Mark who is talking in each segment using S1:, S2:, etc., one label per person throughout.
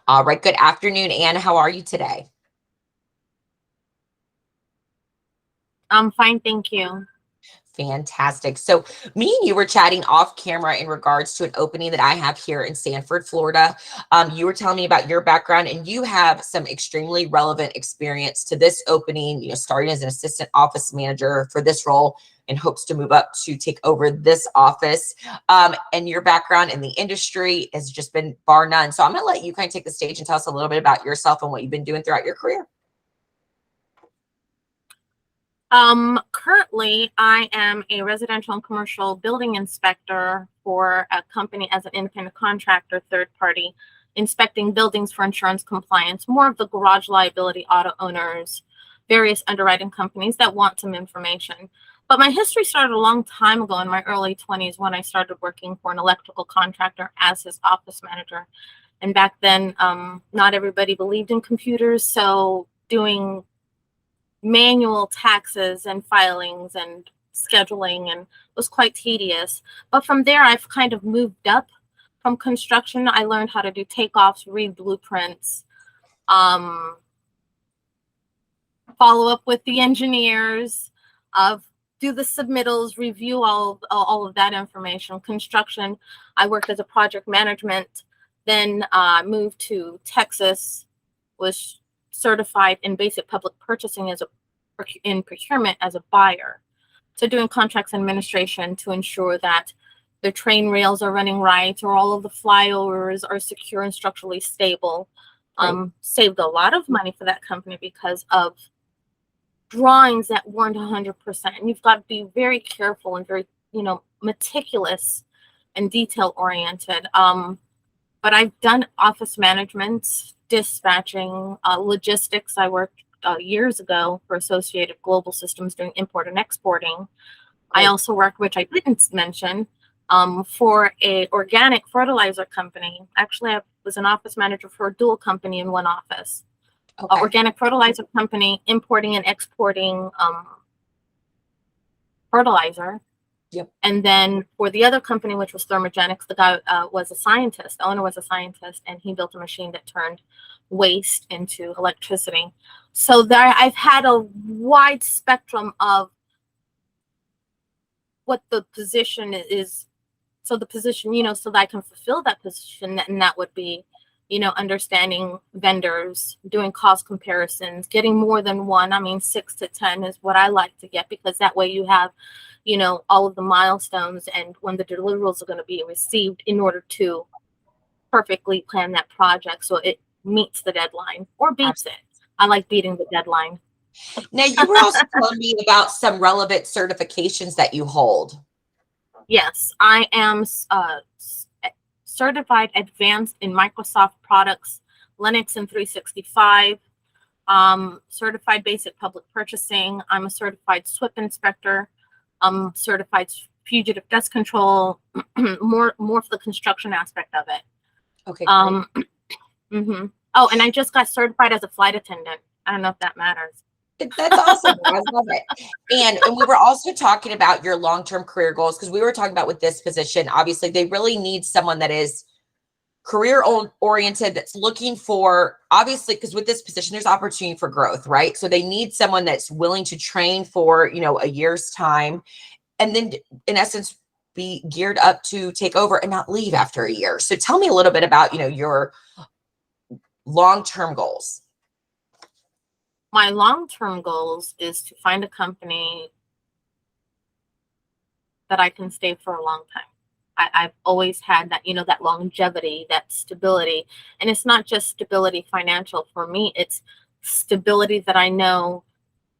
S1: All right. Good afternoon, Anne. How are you today?
S2: I'm fine, thank you.
S1: Fantastic. So, me and you were chatting off camera in regards to an opening that I have here in Sanford, Florida. You were telling me about your background, and you have some extremely relevant experience to this opening. Starting as an assistant office manager for this role, in hopes to move up to take over this office. And your background in the industry has just been bar none. So, I'm going to let you kind of take the stage and tell us a little bit about yourself and what you've been doing throughout your career.
S2: Currently, I am a residential and commercial building inspector for a company as an independent contractor, third party, inspecting buildings for insurance compliance, more of the garage liability, auto owners, various underwriting companies that want some information. But my history started a long time ago in my early 20s when I started working for an electrical contractor as his office manager. And back then, not everybody believed in computers, so doing manual taxes and filings and scheduling and was quite tedious. But from there, I've kind of moved up from construction. I learned how to do takeoffs, read blueprints, follow up with the engineers, do the submittals, review all of that information. Construction, I worked as a project management, then moved to Texas, was certified in basic public purchasing in procurement as a buyer. So doing contracts administration to ensure that the train rails are running right or all of the flyovers are secure and structurally stable. Saved a lot of money for that company because of drawings that weren't 100%. And you've got to be very careful and very, meticulous and detail oriented. But I've done office management, dispatching, logistics. I worked years ago for Associated Global Systems doing import and exporting. I also worked, which I didn't mention, for a organic fertilizer company. Actually, I was an office manager for a dual company in one office. Organic fertilizer company importing and exporting fertilizer.
S1: Yep.
S2: And then for the other company, which was Thermogenics, the guy was a scientist. The owner was a scientist, and he built a machine that turned waste into electricity. So there, I've had a wide spectrum of what the position is. So the position, so that I can fulfill that position, and that would be, understanding vendors, doing cost comparisons, getting more than one. I mean, 6 to 10 is what I like to get, because that way you have, all of the milestones and when the deliverables are going to be received in order to perfectly plan that project so it meets the deadline or beats it. I like beating the deadline.
S1: Now, you were also telling me about some relevant certifications that you hold.
S2: Yes, I am certified advanced in Microsoft products, Linux and 365, certified basic public purchasing. I'm a certified SWIP inspector. Certified fugitive dust control, more for the construction aspect of it.
S1: Okay.
S2: Oh, and I just got certified as a flight attendant. I don't know if that matters.
S1: That's awesome. I love it. And we were also talking about your long-term career goals, because we were talking about with this position, obviously they really need someone that is career oriented, that's looking for, obviously, because with this position, there's opportunity for growth, right? So they need someone that's willing to train for, a year's time, and then in essence, be geared up to take over and not leave after a year. So tell me a little bit about, your long-term goals.
S2: My long-term goals is to find a company that I can stay for a long time. I've always had that, that longevity, that stability. And it's not just stability financial for me. It's stability that I know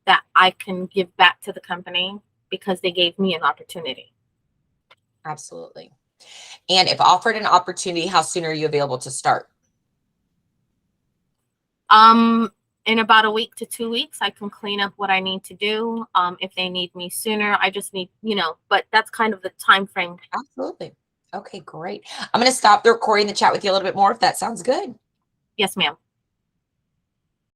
S2: that I can give back to the company because they gave me an opportunity.
S1: Absolutely. And if offered an opportunity, how soon are you available to start?
S2: In about a week to 2 weeks, I can clean up what I need to do. If they need me sooner, I just need, but that's kind of the time frame.
S1: Absolutely. Okay, great. I'm going to stop the recording, the chat with you a little bit more, if that sounds good.
S2: Yes, ma'am.